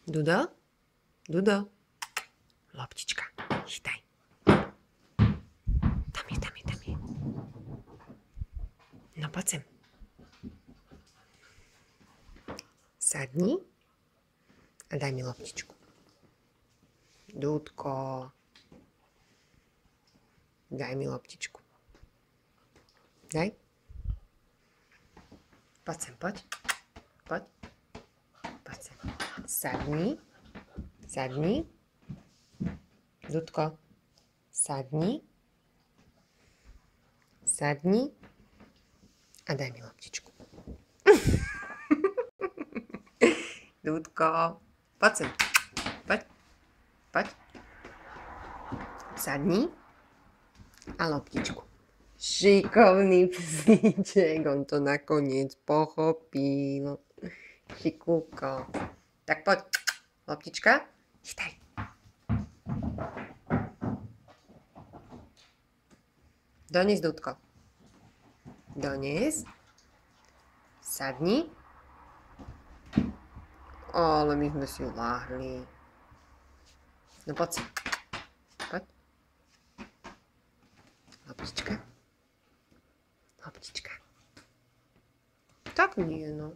Dudo, Dudo, loptička, chytaj. Tam je. No poď sem. Sadni a daj mi loptičku. Dúdko, daj mi loptičku. Daj. Poď sem, poď. Poď sem. Sadni. Dúdko, sadni a daj mi loptičku. Dúdko, poď sem. Poď. Sadni a loptičku. Šikovný psíček, on to nakoniec pochopil. Šikúko. Tak poď, loptička, chytaj. Donies, Dúdko. Donies. Sadni. Ale my sme si láhli. No poď sem. Poď. Loptička. Tak nie, no.